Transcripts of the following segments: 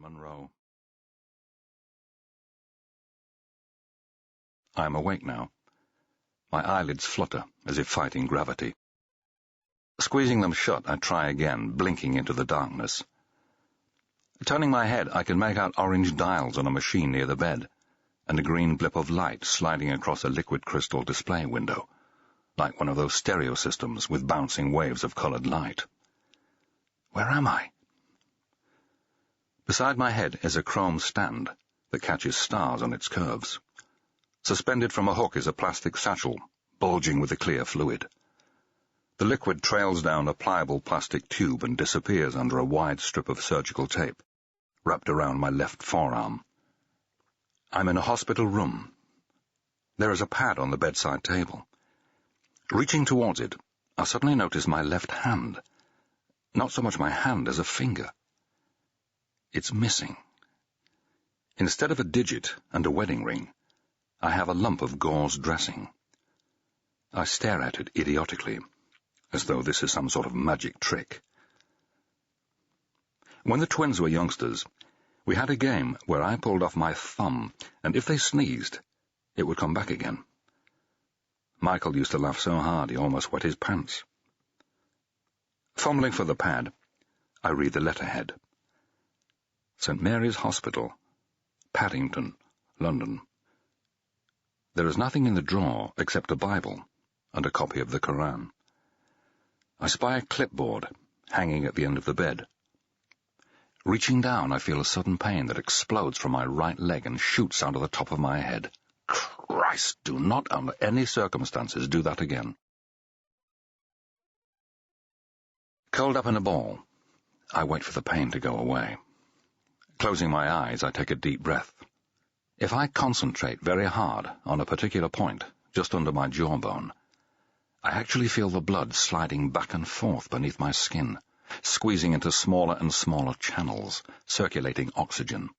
Monroe. I am awake now. My eyelids flutter as if fighting gravity. Squeezing them shut, I try again, blinking into the darkness. Turning my head, I can make out orange dials on a machine near the bed, and a green blip of light sliding across a liquid crystal display window, like one of those stereo systems with bouncing waves of colored light. Where am I? Beside my head is a chrome stand that catches stars on its curves. Suspended from a hook is a plastic satchel, bulging with a clear fluid. The liquid trails down a pliable plastic tube and disappears under a wide strip of surgical tape, wrapped around my left forearm. I'm in a hospital room. There is a pad on the bedside table. Reaching towards it, I suddenly notice my left hand. Not so much my hand as a finger. It's missing. Instead of a digit and a wedding ring, I have a lump of gauze dressing. I stare at it idiotically, as though this is some sort of magic trick. When the twins were youngsters, we had a game where I pulled off my thumb, and if they sneezed, it would come back again. Michael used to laugh so hard he almost wet his pants. Fumbling for the pad, I read the letterhead. St. Mary's Hospital, Paddington, London. There is nothing in the drawer except a Bible and a copy of the Koran. I spy a clipboard hanging at the end of the bed. Reaching down, I feel a sudden pain that explodes from my right leg and shoots out of the top of my head. Christ, do not under any circumstances do that again. Curled up in a ball, I wait for the pain to go away. Closing my eyes, I take a deep breath. If I concentrate very hard on a particular point, just under my jawbone, I actually feel the blood sliding back and forth beneath my skin, squeezing into smaller and smaller channels, circulating oxygen.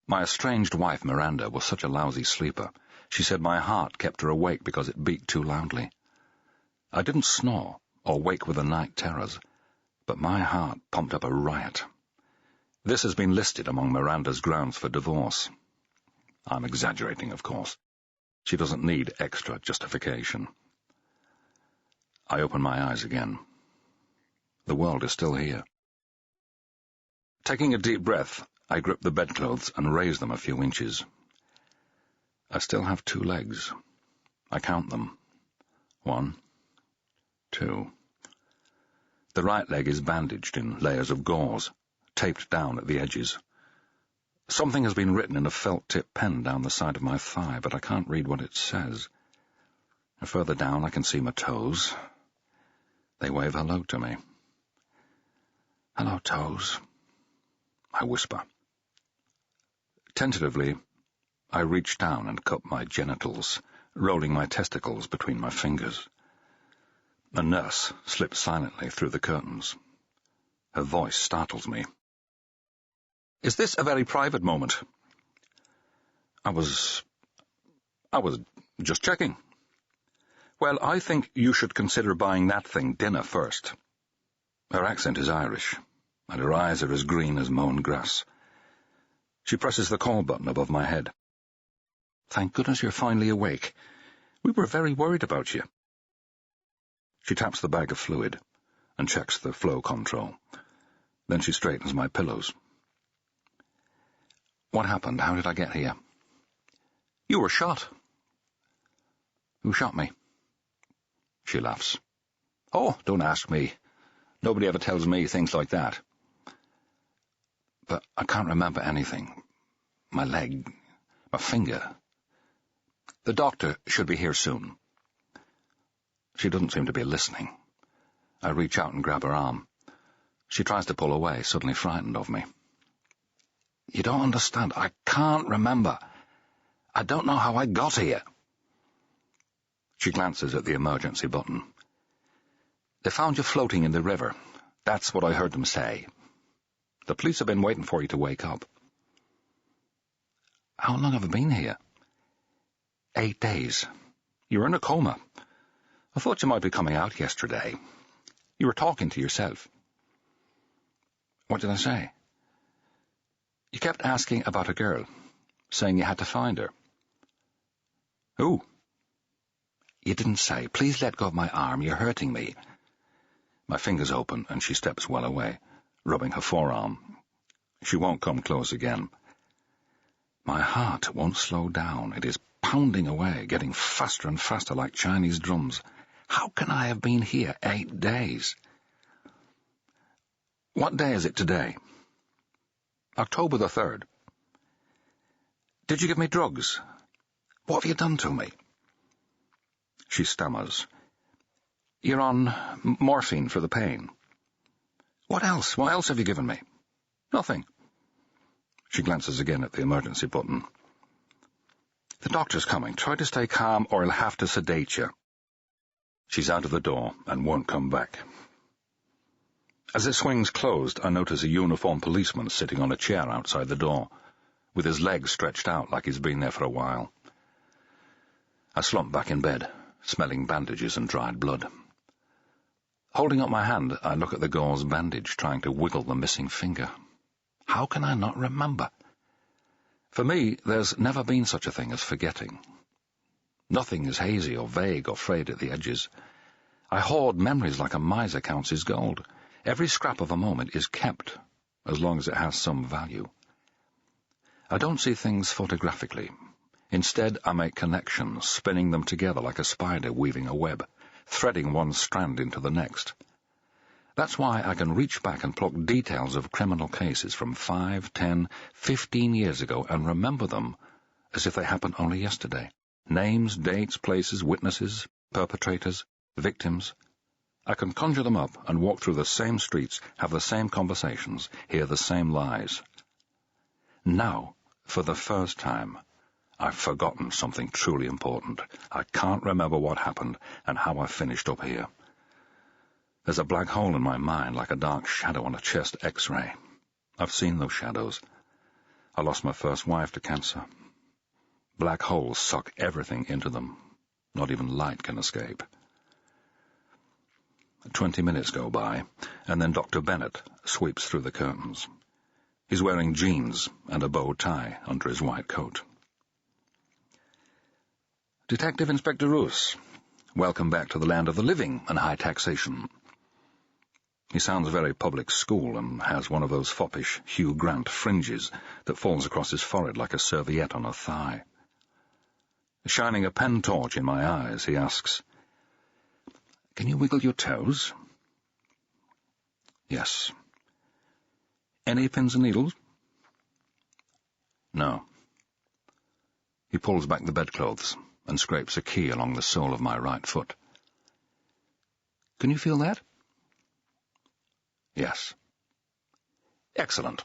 My estranged wife, Miranda, was such a lousy sleeper. She said my heart kept her awake because it beat too loudly. I didn't snore or wake with the night terrors, but my heart pumped up a riot. This has been listed among Miranda's grounds for divorce. I'm exaggerating, of course. She doesn't need extra justification. I open my eyes again. The world is still here. Taking a deep breath, I grip the bedclothes and raise them a few inches. I still have 2 legs. I count them. 1, 2. The right leg is bandaged in layers of gauze, taped down at the edges. Something has been written in a felt-tip pen down the side of my thigh, but I can't read what it says. Further down, I can see my toes. They wave hello to me. Hello, toes, I whisper. Tentatively, I reach down and cup my genitals, rolling my testicles between my fingers. A nurse slips silently through the curtains. Her voice startles me. Is this a very private moment? I was just checking. Well, I think you should consider buying that thing dinner first. Her accent is Irish, and her eyes are as green as mown grass. She presses the call button above my head. Thank goodness you're finally awake. We were very worried about you. She taps the bag of fluid and checks the flow control. Then she straightens my pillows. What happened? How did I get here? You were shot. Who shot me? She laughs. Oh, don't ask me. Nobody ever tells me things like that. But I can't remember anything. My leg, my finger. The doctor should be here soon. She doesn't seem to be listening. I reach out and grab her arm. She tries to pull away, suddenly frightened of me. You don't understand. I can't remember. I don't know how I got here. She glances at the emergency button. They found you floating in the river. That's what I heard them say. The police have been waiting for you to wake up. How long have I been here? 8 days. You're in a coma. I thought you might be coming out yesterday. You were talking to yourself. What did I say? kept asking about a girl, saying you had to find her. Who? You didn't say. Please let go of my arm. You're hurting me. My fingers open, and she steps well away, rubbing her forearm. She won't come close again. My heart won't slow down. It is pounding away, getting faster and faster like Chinese drums. How can I have been here 8 days? What day is it today? October the 3rd. Did you give me drugs? What have you done to me? She stammers. You're on morphine for the pain. What else? What else have you given me? Nothing. She glances again at the emergency button. The doctor's coming. Try to stay calm or he'll have to sedate you. She's out of the door and won't come back. As it swings closed, I notice a uniformed policeman sitting on a chair outside the door, with his legs stretched out like he's been there for a while. I slump back in bed, smelling bandages and dried blood. Holding up my hand, I look at the gauze bandage, trying to wiggle the missing finger. How can I not remember? For me, there's never been such a thing as forgetting. Nothing is hazy or vague or frayed at the edges. I hoard memories like a miser counts his gold. Every scrap of a moment is kept, as long as it has some value. I don't see things photographically. Instead, I make connections, spinning them together like a spider weaving a web, threading one strand into the next. That's why I can reach back and pluck details of criminal cases from 5, 10, 15 years ago and remember them as if they happened only yesterday. Names, dates, places, witnesses, perpetrators, victims. I can conjure them up and walk through the same streets, have the same conversations, hear the same lies. Now, for the first time, I've forgotten something truly important. I can't remember what happened and how I finished up here. There's a black hole in my mind like a dark shadow on a chest X-ray. I've seen those shadows. I lost my first wife to cancer. Black holes suck everything into them. Not even light can escape. 20 minutes go by, and then Dr. Bennett sweeps through the curtains. He's wearing jeans and a bow tie under his white coat. Detective Inspector Ruiz, welcome back to the land of the living and high taxation. He sounds very public school and has one of those foppish Hugh Grant fringes that falls across his forehead like a serviette on a thigh. Shining a pen torch in my eyes, he asks, Can you wiggle your toes? Yes. Any pins and needles? No. He pulls back the bedclothes and scrapes a key along the sole of my right foot. Can you feel that? Yes. Excellent.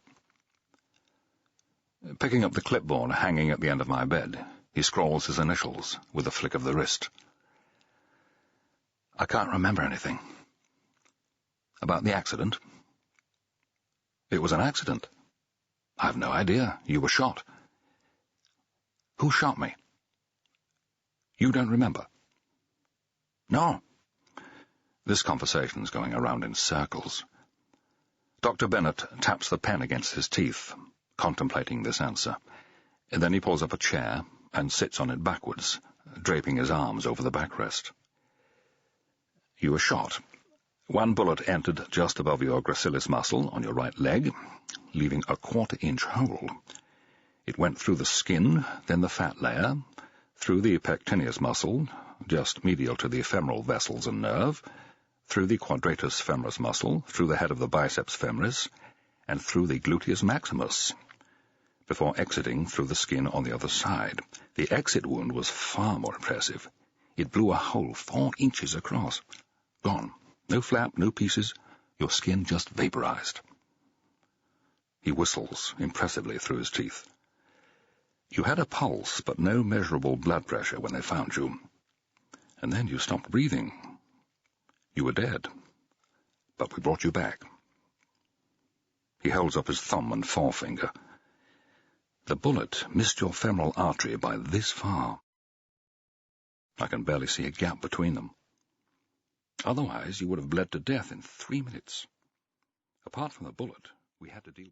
Picking up the clipboard hanging at the end of my bed, he scrawls his initials with a flick of the wrist. I can't remember anything. About the accident? It was an accident. I have no idea. You were shot. Who shot me? You don't remember? No. This conversation's going around in circles. Dr. Bennett taps the pen against his teeth, contemplating this answer. And then he pulls up a chair and sits on it backwards, draping his arms over the backrest. You were shot. One bullet entered just above your gracilis muscle on your right leg, leaving a 1/4-inch hole. It went through the skin, then the fat layer, through the pectineus muscle, just medial to the femoral vessels and nerve, through the quadratus femoris muscle, through the head of the biceps femoris, and through the gluteus maximus, before exiting through the skin on the other side. The exit wound was far more impressive. It blew a hole 4 inches across. Gone. No flap, no pieces. Your skin just vaporized. He whistles impressively through his teeth. You had a pulse, but no measurable blood pressure when they found you. And then you stopped breathing. You were dead, but we brought you back. He holds up his thumb and forefinger. The bullet missed your femoral artery by this far. I can barely see a gap between them. Otherwise, you would have bled to death in 3 minutes. Apart from the bullet, we had to deal